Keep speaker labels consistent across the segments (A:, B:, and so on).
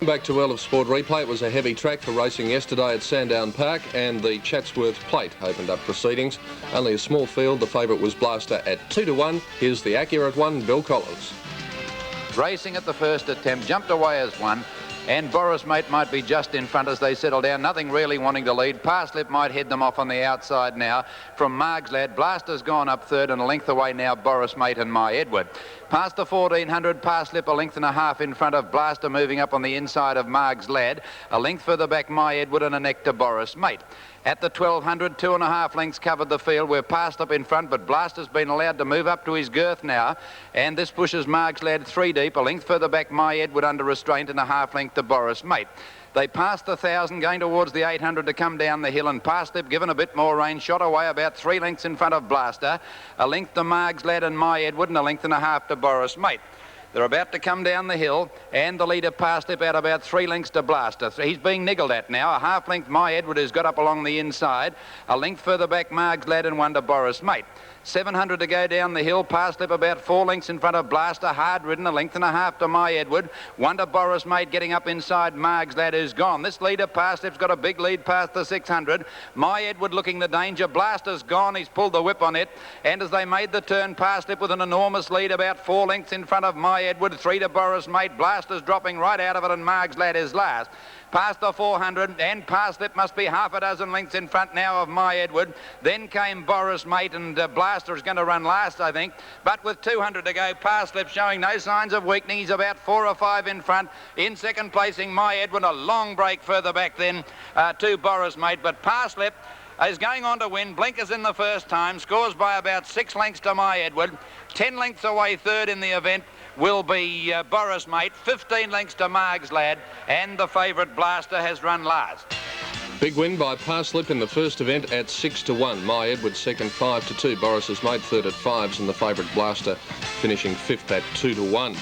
A: Back to World of Sport replay. It was a heavy track for racing yesterday at Sandown Park, and the Chatsworth Plate opened up proceedings. Only a small field. The favourite was Blaster at 2-1. Here's the accurate one, Bill Collins.
B: Racing at the first attempt, jumped away as one, and Boris Mate might be just in front as they settle down. Nothing really wanting to lead. Parslip might head them off on the outside now from Marg's Lad. Blaster's gone up third, and a length away now Boris Mate and My Edward. Past the 1400, Parslip a length and a half in front of Blaster, moving up on the inside of Marg's Lad. A length further back My Edward, and a neck to Boris Mate. At the 1200, 2.5 lengths covered the field. We're passed up in front, but Blaster's been allowed to move up to his girth now, and this pushes Marg's Lad 3 deep. A length further back My Edward under restraint, and a half length to Boris Mate. They passed the 1,000, going towards the 800 to come down the hill, and Parslip, given a bit more range, shot away about 3 lengths in front of Blaster. A length to Marg's Lad and My Edward, and a length and a half to Boris Mate. They're about to come down the hill, and the leader Parslip out about 3 lengths to Blaster. He's being niggled at now. A half length My Edward has got up along the inside. A length further back Marg's Lad, and one to Boris Mate. 700 to go down the hill. Parslip about 4 lengths in front of Blaster. Hard ridden, a length and a half to My Edward. One to Boris Mate, getting up inside Marg's Lad, who's gone. This leader Parslip's got a big lead past the 600. My Edward looking the danger. Blaster's gone. He's pulled the whip on it. And as they made the turn, Parslip with an enormous lead, about 4 lengths in front of My Edward. 3 to Boris Mate. Blaster's dropping right out of it, and Marg's Lad is last. Past the 400, and Parslip must be half a dozen lengths in front now of My Edward. Then came Boris Mate, and Blaster is going to run last, I think. But with 200 to go, Parslip showing no signs of weakening. He's about 4 or 5 in front. In second placing, My Edward, a long break further back then to Boris Mate. But Parslip is going on to win. Blinkers in the first time, scores by about 6 lengths to My Edward. 10 lengths away third in the event will be Boris Mate. 15 lengths to Marg's Lad, and the favourite Blaster has run last.
A: Big win by Parslip in the first event at 6-1. My Edward second 5-2. Boris's Mate third at 5s, and the favourite Blaster finishing fifth at 2-1.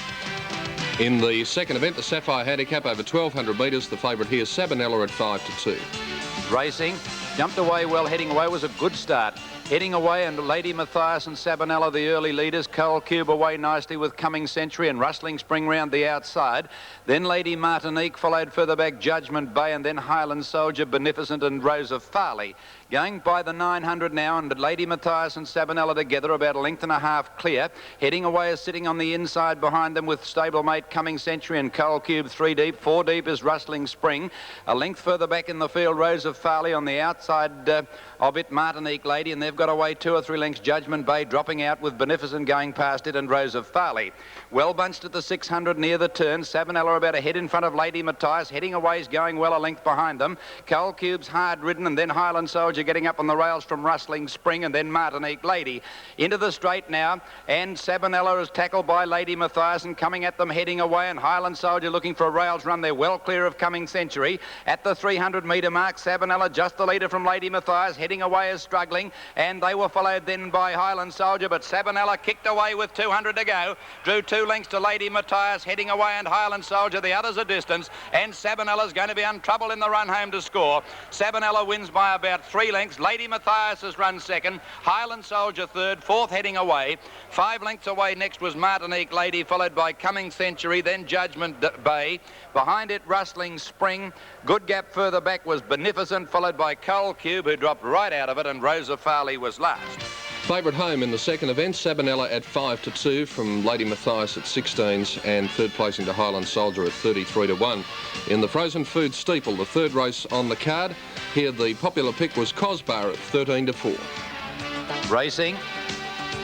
A: In the second event, the Sapphire Handicap over 1,200 metres, the favourite here, Sabinella, at 5-2.
B: Racing, jumped away well, heading away was a good start. Heading away, and Lady Matthias and Sabinella, the early leaders. Coal Cube away nicely with Coming Century and Rustling Spring round the outside. Then Lady Martinique, followed further back Judgment Bay, and then Highland Soldier, Beneficent and Rose of Farley. Going by the 900 now, and Lady Matthias and Sabinella together about a length and a half clear. Heading away is sitting on the inside behind them with Stablemate, Coming Century and Coal Cube 3 deep. 4 deep is Rustling Spring. A length further back in the field, Rose of Farley. On the outside of it, Martinique Lady, and they've got away 2 or 3 lengths. Judgment Bay dropping out with Beneficent going past it, and Rose of Farley. Well bunched at the 600 near the turn. Sabinella about a head in front of Lady Matthias. Heading away is going well, a length behind them. Coal Cube's hard ridden, and then Highland Soldier getting up on the rails from Rustling Spring, and then Martinique Lady. Into the straight now, and Sabinella is tackled by Lady Matthias, and coming at them heading away, and Highland Soldier looking for a rails run. They're well clear of Coming Century. At the 300 metre mark, Sabinella just the leader from Lady Matthias. Heading away is struggling, and they were followed then by Highland Soldier, but Sabinella kicked away with 200 to go. Drew 2 lengths to Lady Matthias, heading away, and Highland Soldier, the others a distance, and Sabinella's going to be untroubled in the run home to score. Sabinella wins by about 3 lengths. Lady Matthias has run second. Highland Soldier third. Fourth heading away. 5 lengths away next was Martinique Lady, followed by Coming Century, then Judgment Bay. Behind it, Rustling Spring. Good gap further back was Beneficent, followed by Coal Cube, who dropped right out of it, and Rose of Farley was last.
A: Favourite home in the second event, Sabinella at 5-2 from Lady Matthias at 16s, and third placing to Highland Soldier at 33-1. In the frozen food Steeple, the third race on the card, here the popular pick was Cosbar at 13-4.
B: Racing.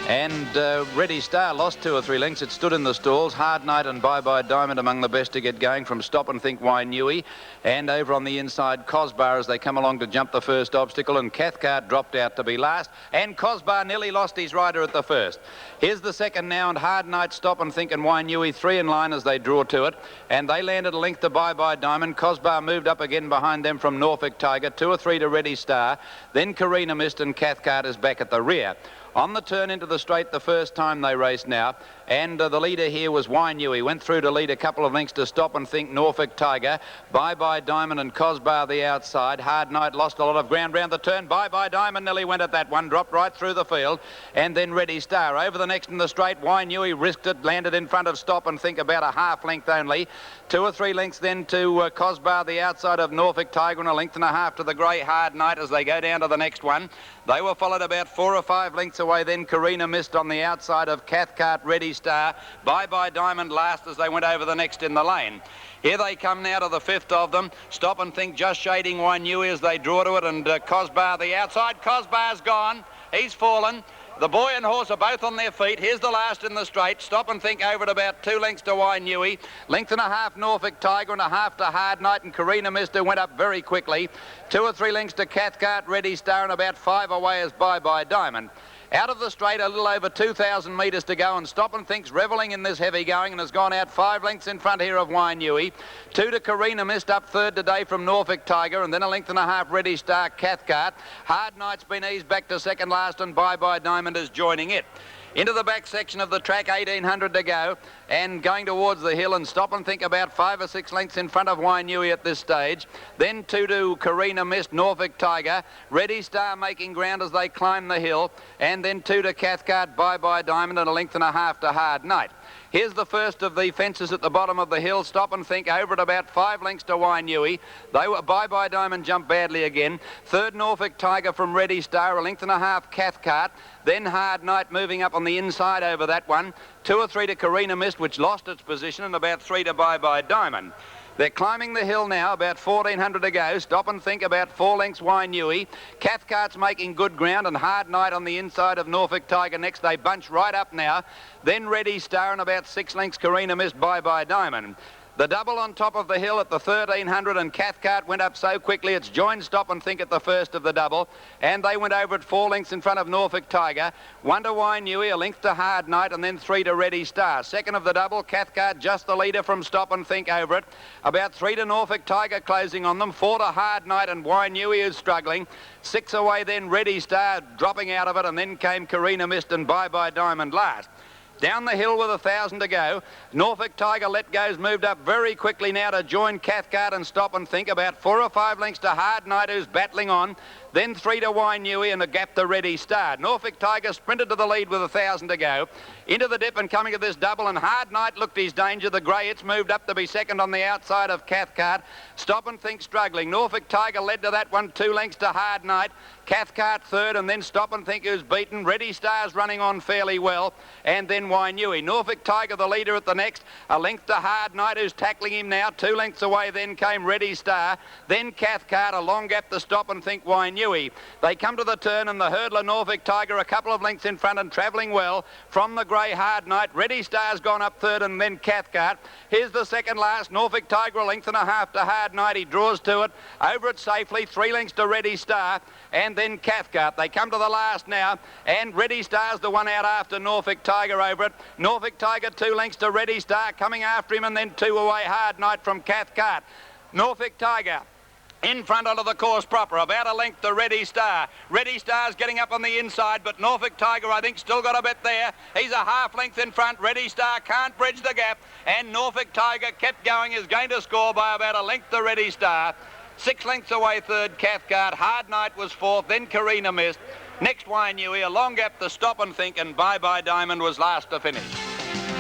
B: And Ready Star lost 2 or 3 lengths. It stood in the stalls. Hard Night and Bye Bye Diamond among the best to get going from Stop and Think Wainui. And over on the inside, Cosbar as they come along to jump the first obstacle. And Cathcart dropped out to be last. And Cosbar nearly lost his rider at the first. Here's the second now, and Hard Night, Stop and Think and Wainui 3 in line as they draw to it. And they landed a length to Bye Bye Diamond. Cosbar moved up again behind them from Norfolk Tiger. 2 or 3 to Ready Star. Then Carina Mist, and Cathcart is back at the rear. On the turn into the straight the first time they race now, And the leader here was Wainewy. Went through to lead a couple of lengths to Stop and Think, Norfolk Tiger. Bye Bye Diamond and Cosbar the outside. Hard Night lost a lot of ground round the turn. Bye Bye Diamond nearly went at that one, dropped right through the field. And then Ready Star. Over the next in the straight, Wainewy risked it, landed in front of Stop and Think, about a half length only. 2 or 3 lengths then to Cosbar the outside of Norfolk Tiger, and a length and a half to the grey Hard Night as they go down to the next one. They were followed about 4 or 5 lengths away then. Carina Mist on the outside of Cathcart, Ready Star. Bye Bye Diamond last as they went over the next in the lane. Here they come now to the 5th of them. Stop and Think just shading Wainewy as they draw to it, and Cosbar the outside. Cosbar's gone. He's fallen. The boy and horse are both on their feet. Here's the last in the straight. Stop and Think over at about 2 lengths to Wainewy. Length and a half Norfolk Tiger and a half to Hard Night, and Carina Mister went up very quickly. 2 or 3 lengths to Cathcart, Ready Star, and about 5 away as Bye Bye Diamond. Out of the straight, a little over 2,000 metres to go, and Stop and Think's revelling in this heavy going and has gone out 5 lengths in front here of Wainewy. 2 to Carina Mist, up third today from Norfolk Tiger, and then a length and a half Ready Star, Cathcart. Hard Night's been eased back to second last, and Bye Bye Diamond is joining it. Into the back section of the track, 1,800 to go, and going towards the hill, and Stop and Think about 5 or 6 lengths in front of Wainewy at this stage. Then 2 to Carina Mist, Norfolk Tiger. Ready Star making ground as they climb the hill, and then 2 to Cathcart, Bye Bye Diamond, and a length and a half to Hard Night. Here's the first of the fences at the bottom of the hill. Stop and Think over at about 5 lengths to Wainewy. They were Bye Bye Diamond jumped badly again. Third Norfolk Tiger from Ready Star, a length and a half Cathcart. Then Hard Night moving up on the inside over that one. 2 or 3 to Carina Mist, which lost its position, and about 3 to Bye Bye Diamond. They're climbing the hill now, about 1,400 to go. Stop and Think about 4 lengths Wainewy. Cathcart's making good ground, and Hard Night on the inside of Norfolk Tiger next. They bunch right up now. Then Ready Star, and about 6 lengths Carina Mist, Bye Bye Diamond. The double on top of the hill at the 1,300, and Cathcart went up so quickly it's joined Stop and Think at the first of the double, and they went over at 4 lengths in front of Norfolk Tiger. 1 to Wainewy, a length to Hard Night, and then 3 to Ready Star. Second of the double, Cathcart just the leader from Stop and Think over it. About 3 to Norfolk Tiger closing on them. 4 to Hard Night, and Wainewy is struggling. 6 away then Ready Star dropping out of it, and then came Carina Mist and Bye Bye Diamond last. Down the hill with 1,000 to go. Norfolk Tiger let go's moved up very quickly now to join Cathcart and Stop and Think. About 4 or 5 lengths to Hard Night, who's battling on. Then 3 to Wainewy, and a gap to Ready Star. Norfolk Tiger sprinted to the lead with 1,000 to go. Into the dip and coming to this double, and Hard Night looked his danger. The grey, it's moved up to be second on the outside of Cathcart. Stop and Think struggling. Norfolk Tiger led to that one, 2 lengths to Hard Night. Cathcart third, and then Stop and Think who's beaten. Ready Star's running on fairly well, and then Wainewy. Norfolk Tiger the leader at the next, a length to Hard Night who's tackling him now. 2 lengths away then came Ready Star, then Cathcart, a long gap to Stop and Think Wainewy. They come to the turn, and the hurdler Norfolk Tiger a couple of lengths in front and travelling well from the grey Hard Night. Ready Star's gone up third, and then Cathcart. Here's the second last, Norfolk Tiger a length and a half to Hard Night. He draws to it, over it safely, 3 lengths to Ready Star, and then Cathcart. They come to the last now, and Ready Star's the one out after Norfolk Tiger over it. Norfolk Tiger 2 lengths to Ready Star, coming after him, and then 2 away Hard Night from Cathcart. Norfolk Tiger in front onto the course proper, about a length to Ready Star. Ready Star's getting up on the inside, but Norfolk Tiger, I think, still got a bit there. He's a half length in front. Ready Star can't bridge the gap, and Norfolk Tiger kept going, is going to score by about a length to Ready Star. 6 lengths away third, Cathcart. Hard Night was fourth, then Carina Mist. Next Wainewy, a long gap to Stop and Think, and Bye Bye Diamond was last to finish.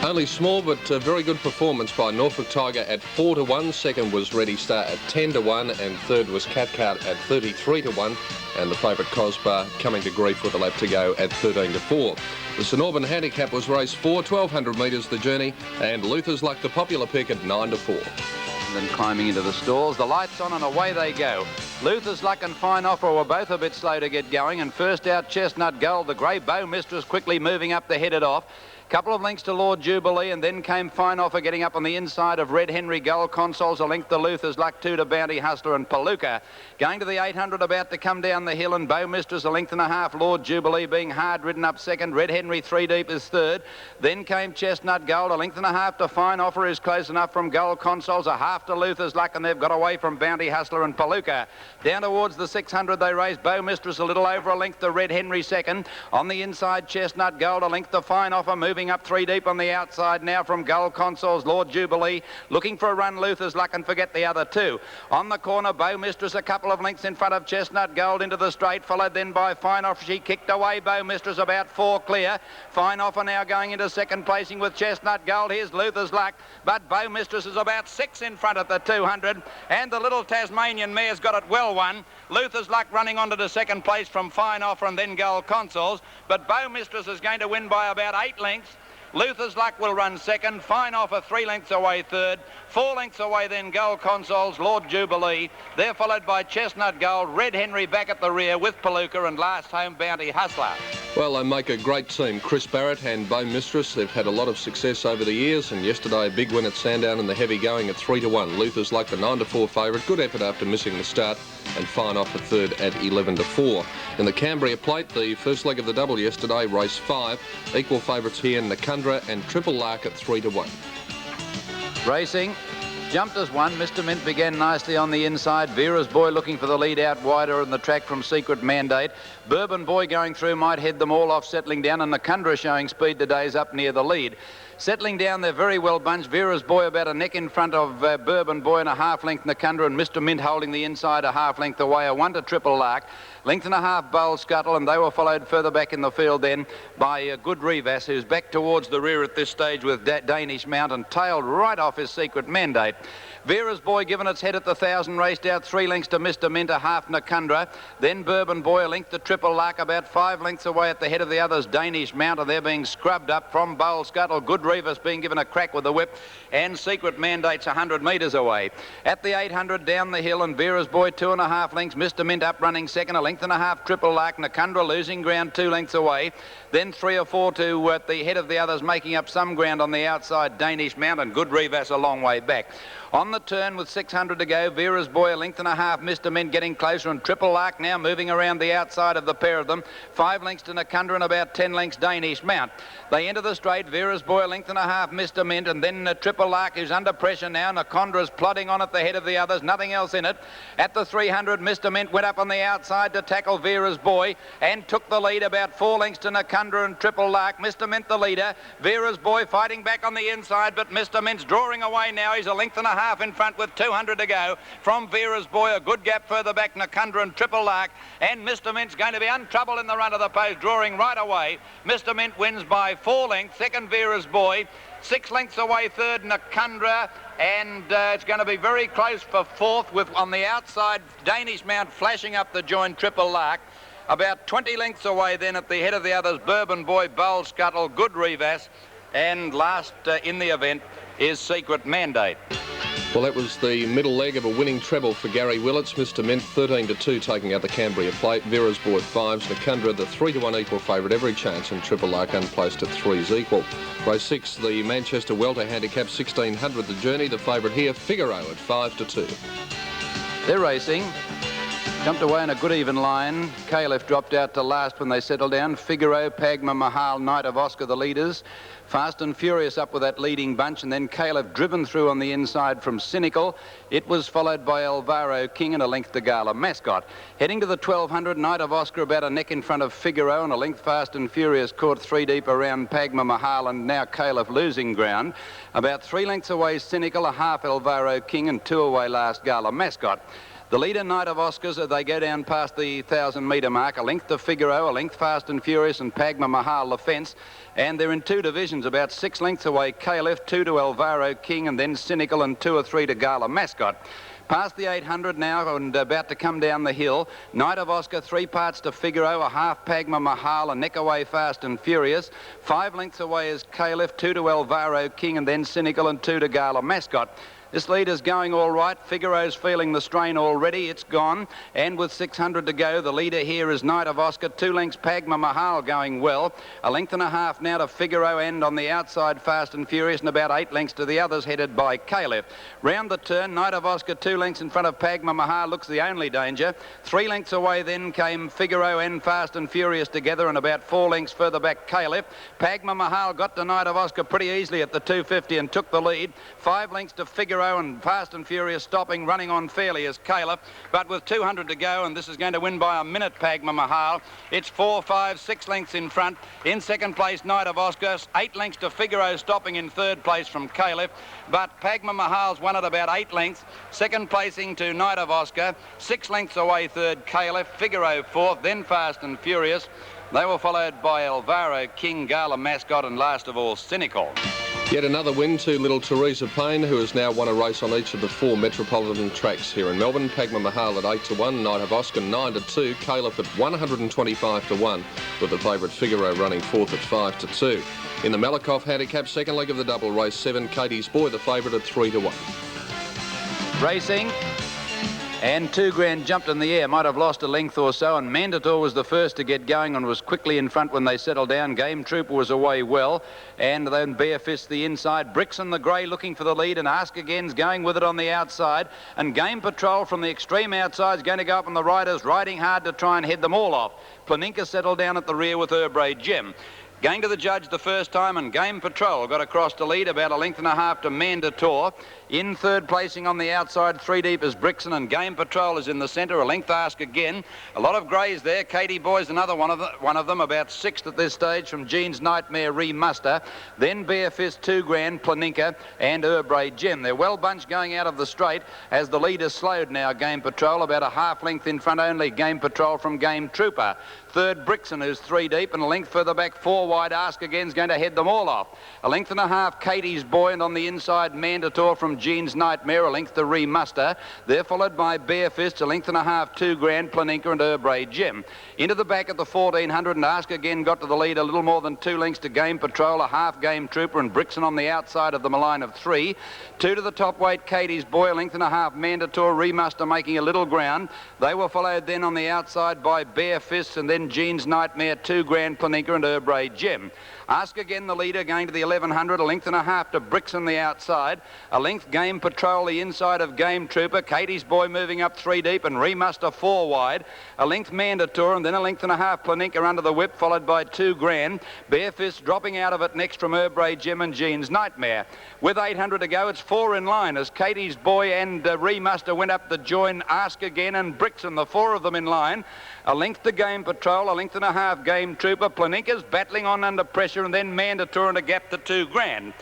A: Only small but very good performance by Norfolk Tiger at 4 to 1. Second was Ready Star at 10 to 1, and third was Cathcart at 33 to 1, and the favourite Cosbar coming to grief with a lap to go at 13 to 4. The St Auburn Handicap was race 4, 1,200 metres the journey, and Luther's Luck the popular pick at 9 to 4.
B: And then climbing into the stalls, the lights on and away they go. Luther's Luck and Fine Offer were both a bit slow to get going, and first out Chestnut Gold, the grey Bow Mistress quickly moving up to head it off. Couple of lengths to Lord Jubilee, and then came Fine Offer getting up on the inside of Red Henry Gold Consoles, a length to Luther's Luck, 2 to Bounty Hustler and Palooka. Going to the 800, about to come down the hill, and Bow Mistress a length and a half. Lord Jubilee being hard ridden up second. Red Henry 3 deep is third. Then came Chestnut Gold, a length and a half to Fine Offer is close enough from Gold Consoles, a half to Luther's Luck, and they've got away from Bounty Hustler and Palooka. Down towards the 600 they race. Bow Mistress a little over a length to Red Henry second. On the inside Chestnut Gold, a length to Fine Offer moving moving up 3 deep on the outside now from Gold Consols, Lord Jubilee. Looking for a run, Luther's Luck, and forget the other two. On the corner, Bow Mistress a couple of lengths in front of Chestnut Gold into the straight, followed then by Fine Offer. She kicked away Bow Mistress about 4 clear. Fine Offer now going into second placing with Chestnut Gold. Here's Luther's Luck, but Bow Mistress is about 6 in front at the 200, and the little Tasmanian mare's got it well won. Luther's Luck running on to the second place from Fine Offer and then Gold Consols, but Bow Mistress is going to win by about 8 lengths. Luther's Luck will run second, Fine Offer 3 lengths away third, 4 lengths away then Gold Consols, Lord Jubilee. They're followed by Chestnut Gold, Red Henry back at the rear with Palooka, and last home Bounty Hustler.
A: Well, they make a great team. Chris Barrett and Bow Mistress, they've had a lot of success over the years, and yesterday a big win at Sandown in the heavy going at 3-1. Luther's Luck, the 9-4 favourite. Good effort after missing the start, and Fine Offer third at 11-4. In the Cambria Plate, the first leg of the double yesterday, race 5. Equal favourites here, Nakundra and Triple Lark at 3-1.
B: Racing. Jumped as one. Mr. Mint began nicely on the inside. Vera's Boy looking for the lead out wider in the track from Secret Mandate. Bourbon Boy going through might head them all off, settling down, and Nakundra showing speed today is up near the lead. Settling down, they're very well bunched. Vera's Boy about a neck in front of Bourbon Boy and a half length Nakundra, and Mr. Mint holding the inside a half length away. A 1 to Triple Lark. Length and a half Bowl Scuttle, and they were followed further back in the field then by Good Revas, who's back towards the rear at this stage with Danish Mount and tailed right off his Secret Mandate. Vera's Boy given its head at the 1,000, raced out 3 lengths to Mr. Mint, a half Nakundra. Then Bourbon Boy, a length to Triple Lark, about 5 lengths away at the head of the others, Danish Mount, and they're being scrubbed up from Bowl Scuttle. Good Revas being given a crack with the whip, and Secret Mandate's 100 metres away. At the 800 down the hill, and Vera's Boy 2.5 lengths, Mr. Mint up running second, a length and a half Triple Lark, Nakundra losing ground 2 lengths away. Then 3 or 4 to at the head of the others, making up some ground on the outside, Danish Mount, and Good Revas a long way back. On the turn with 600 to go, Vera's Boy a length and a half, Mr. Mint getting closer, and Triple Lark now moving around the outside of the pair of them. 5 lengths to Nakundra and about 10 lengths Danish Mount. They enter the straight, Vera's Boy a length and a half, Mr. Mint, and then Triple Lark, who's under pressure now. Nakondra's plodding on at the head of the others, nothing else in it. At the 300, Mr. Mint went up on the outside to tackle Vera's Boy and took the lead about 4 lengths to Nakundra and Triple Lark. Mr. Mint the leader, Vera's Boy fighting back on the inside, but Mr. Mint's drawing away now. He's a length and a half in front with 200 to go. From Vera's Boy, a good gap further back, Nakundra and Triple Lark, and Mr. Mint's going to be untroubled in the run of the post, drawing right away. Mr. Mint wins by 4 lengths, second Vera's Boy, 6 lengths away third Nakundra, and it's going to be very close for fourth, with on the outside Danish Mount flashing up the joint Triple Lark. About 20 lengths away then at the head of the others, Bourbon Boy, Bowl Scuttle, Good Revas, and last in the event is Secret Mandate.
A: Well, that was the middle leg of a winning treble for Gary Willits. Mr. Mint 13-2 taking out the Cambria Plate. Vera's Boy 5s, Nakundra the 3-1 equal favourite, every chance, and Triple Lark unplaced at 3s equal. Race 6, the Manchester Welter Handicap 1600, the Journey. The favourite here, Figaro at 5-2.
B: They're racing. Jumped away in a good even line. Caliph dropped out to last when they settled down. Figaro, Pagma, Mahal, Knight of Oscar, the leaders. Fast and Furious up with that leading bunch, and then Caliph driven through on the inside from Cynical. It was followed by Alvaro King and a length to Gala Mascot. Heading to the 1200, Knight of Oscar about a neck in front of Figaro, and a length Fast and Furious caught 3 deep around Pagma Mahal, and now Caliph losing ground. About 3 lengths away Cynical, a half Alvaro King, and 2 away last Gala Mascot. The leader, Knight of Oscars, they go down past the 1,000-metre mark. A length to Figaro, a length Fast and Furious, and Pagma Mahal the fence. And they're in 2 divisions, about 6 lengths away Caliph, 2 to Alvaro King, and then Cynical, and 2 or 3 to Gala Mascot. Past the 800 now and about to come down the hill. Knight of Oscar, 3 parts to Figaro, a half Pagma Mahal, a neck away Fast and Furious. 5 lengths away is Caliph, 2 to Alvaro King, and then Cynical, and 2 to Gala Mascot. This leader's going all right. Figaro's feeling the strain already. It's gone. And with 600 to go, the leader here is Knight of Oscar. 2 lengths Pagma Mahal going well. A length and a half now to Figaro, and on the outside Fast and Furious, and about 8 lengths to the others headed by Caliph. Round the turn, Knight of Oscar 2 lengths in front of Pagma Mahal looks the only danger. 3 lengths away then came Figaro and Fast and Furious together, and about 4 lengths further back Caliph. Pagma Mahal got to Knight of Oscar pretty easily at the 250 and took the lead. 5 lengths to Figaro Figaro, and Fast and Furious stopping, running on fairly as Caliph, but with 200 to go, and this is going to win by a minute, Pagma Mahal. It's 4, 5, 6 lengths in front. In second place, Knight of Oscar, 8 lengths to Figaro, stopping in third place from Caliph, but Pagma Mahal's won at about 8 lengths. Second placing to Knight of Oscar, 6 lengths away third Caliph, Figaro fourth, then Fast and Furious. They were followed by Alvaro, King, Gala, Mascot, and last of all, Cynical.
A: Yet another win to little Teresa Payne, who has now won a race on each of the 4 metropolitan tracks here in Melbourne. Pagma Mahal at 8 to 1, Knight of Oscar 9 to 2, Caliph at 125 to 1, with the favourite Figaro running fourth at 5 to 2. In the Malakoff handicap, second leg of the double race 7, Katie's Boy, the favourite at 3 to 1.
B: Racing. And 2 Grand jumped in the air, might have lost a length or so, and Mandator was the first to get going and was quickly in front when they settled down. Game Trooper was away well, and then Bare Fist the inside. Brixton the grey looking for the lead, and Ask Again's going with it on the outside, and Game Patrol from the extreme outside is going to go up on the riders, riding hard to try and head them all off. Planinka settled down at the rear with Herbre Gem. Going to the judge the first time, and Game Patrol got across to lead about a length and a half to Mandator. In third placing on the outside, 3 deep is Brixton, and Game Patrol is in the centre, a length Ask Again. A lot of greys there. Katie Boy's another one of them, about sixth at this stage from Jean's Nightmare Remuster. Then Bare Fist, 2 Grand, Planinka, and Herbre Gem. They're well bunched going out of the straight as the lead is slowed now, Game Patrol, about a half length in front only, Game Patrol from Game Trooper. Third, Brixton, who's 3 deep, and a length further back, 4 wide, Ask Again's going to head them all off. A length and a half, Katie's Boy, and on the inside, Mandator from Jean's Nightmare, a length to Remuster. They're followed by Bare Fist, a length and a half, 2 Grand, Planinka and Herbre Gem. Into the back at the 1400, and Ask Again got to the lead, a little more than 2 lengths to Game Patrol, a half Game Trooper, and Brixton on the outside of the line of 3. 2 to the top weight, Katie's Boy, a length and a half, Mandator, Remuster making a little ground. They were followed then on the outside by Bare Fist, and then Jean's Nightmare, 2 Grand, Planinka and Herbre Gem. Ask Again the leader going to the 1100, a length and a half to Brixton the outside, a length Game Patrol the inside of Game Trooper, Katie's Boy moving up 3 deep, and Remuster 4 wide, a length Mandator, and then a length and a half Planinka under the whip, followed by 2 Grand. Bare Fist dropping out of it next from Herbre Gem and Jean's Nightmare. With 800 to go, it's 4 in line as Katie's Boy and Remuster went up to join Ask Again and Brixton, the 4 of them in line. A length to Game Patrol, a length and a half Game Trooper. Planinka's battling on under pressure, and then Mandator and a gap to 2 Grand.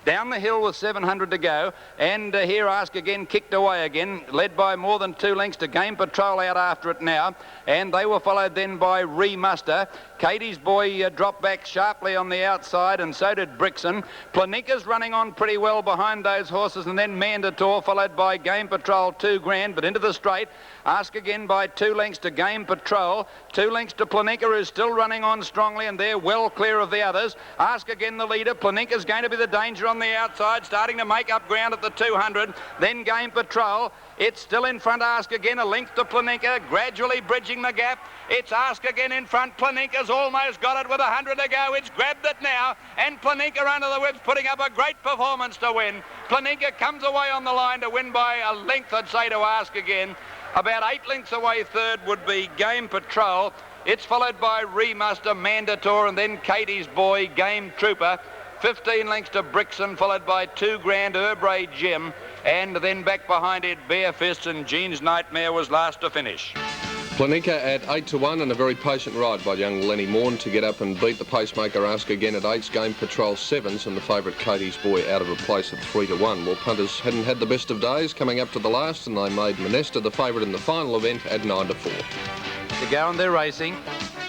B: Down the hill with 700 to go, and here Ask Again kicked away again, led by more than 2 lengths to Game Patrol out after it now, and they were followed then by Remuster. Katie's Boy dropped back sharply on the outside, and so did Brixton. Planinka's running on pretty well behind those horses, and then Mandator, followed by Game Patrol, 2 Grand, but into the straight. Ask Again by 2 lengths to Game Patrol, 2 lengths to Planinka, who's still running on strongly, and they're well clear of the others. Ask Again the leader. Planinka's going to be the danger on the outside, starting to make up ground at the 200. Then Game Patrol. It's still in front. Ask Again, a length to Planinka, gradually bridging the gap. It's Ask Again in front. Planinka's almost got it with 100 to go. It's grabbed it now, and Planinka under the whips, putting up a great performance to win. Planinka comes away on the line to win by a length, I'd say, to Ask Again. About 8 lengths away third would be Game Patrol. It's followed by Remuster, Mandator, and then Katie's Boy, Game Trooper. 15 lengths to Brixton, followed by 2 Grand, Herbre Gem, and then back behind it, Bare Fist, and Jean's Nightmare was last to finish.
A: Planinka at 8 to 1, and a very patient ride by young Lenny Morn to get up and beat the pacemaker Ask Again at 8s, Game Patrol 7s, and the favourite Katie's Boy out of a place at 3 to 1. Well, punters hadn't had the best of days coming up to the last, and they made Monesta the favourite in the final event at 9 to 4.
B: To go, and they're racing.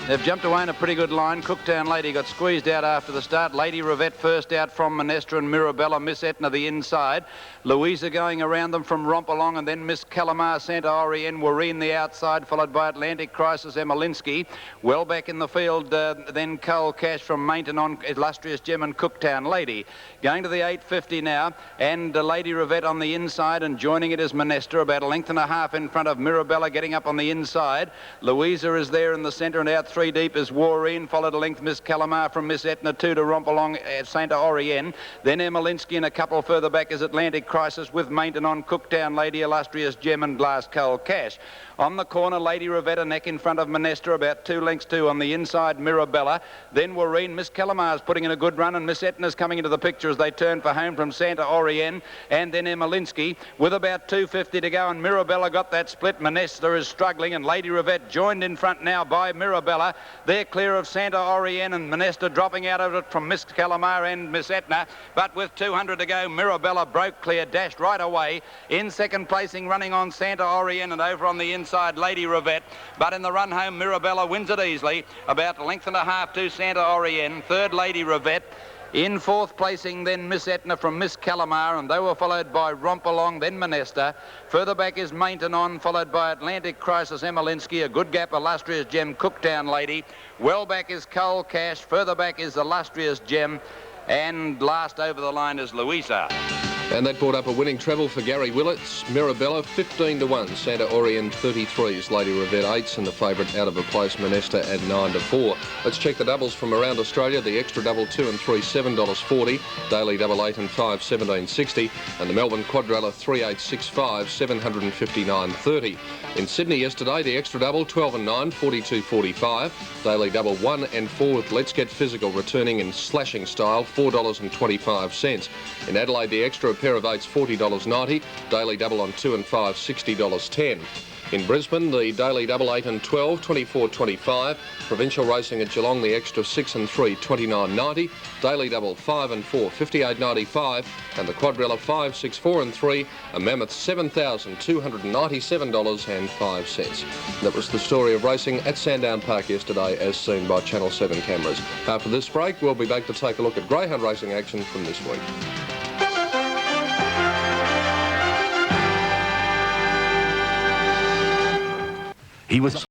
B: They've jumped away in a pretty good line. Cooktown Lady got squeezed out after the start. Lady Rivette first out from Monesta, and Mirabella, Miss Etna the inside. Louisa going around them from Rompalong, and then Miss Calamar, Santa Orienne, Wareen the outside, followed by Atlantic Crisis, Emelinsky. Well back in the field, then Cole Cash from Mainton on Illustrious Gem and Cooktown Lady. Going to the 850 now, and Lady Rivette on the inside, and joining it is Monesta, about a length and a half in front of Mirabella, getting up on the inside. Louisa is there in the centre, and out 3 deep is Warreen, followed a length Miss Calamar from Miss Etna, 2 to romp along Santa Orien. Then Emmelinsky, and a couple further back is Atlantic Crisis with Mainton on Cooktown, Lady Illustrious Gem and Glass Coal Cash. On the corner, Lady Rivetta, neck in front of Monesta, about 2 lengths too. On the inside, Mirabella. Then Warreen. Miss Calamar's putting in a good run, and Miss Etna's coming into the picture as they turn for home from Santa Orien. And then Emmelinsky with about 250 to go, and Mirabella got that split. Monesta is struggling, and Lady Rivette joined in front now by Mirabella. They're clear of Santa Orien, and Monesta dropping out of it from Miss Calamar and Miss Etna. But with 200 to go, Mirabella broke clear, dashed right away. In second placing, running on Santa Orien, and over on the inside, Lady Rivette. But in the run home, Mirabella wins it easily, about a length and a half to Santa Orien. Third, Lady Rivette. In fourth placing, then Miss Etna from Miss Calamar, and they were followed by Romp Along, then Monesta. Further back is Mainton on, followed by Atlantic Crisis, Emmelinsky, a good gap, Illustrious Gem, Cooktown Lady. Well back is Coal Cash, further back is Illustrious Gem, and last over the line is Louisa.
A: And that brought up a winning treble for Gary Willits. Mirabella 15 to 1, Santa Orien 33s, Lady Rivette 8s, and the favourite out of a place, Monesta at 9 to 4. Let's check the doubles from around Australia. The extra double 2 and 3 $7.40, daily double 8 and 5 $17.60, and the Melbourne quadrella 3 8 6 5 $759.30. In Sydney yesterday, the extra double 12 and 9 $42.45, daily double 1 and 4 with Let's Get Physical returning in slashing style $4.25. In Adelaide, the extra pair of 8s $40.90, daily double on 2 and 5 $60.10. In Brisbane, the daily double 8 and 12 $24.25, provincial racing at Geelong, the extra 6 and 3 $29.90, daily double 5 and 4 $58.95, and the quadrella 5 6 4 and 3 a mammoth $7,297.05. That was the story of racing at Sandown Park yesterday, as seen by Channel 7 cameras. After this break, we'll be back to take a look at greyhound racing action from this week.
C: He was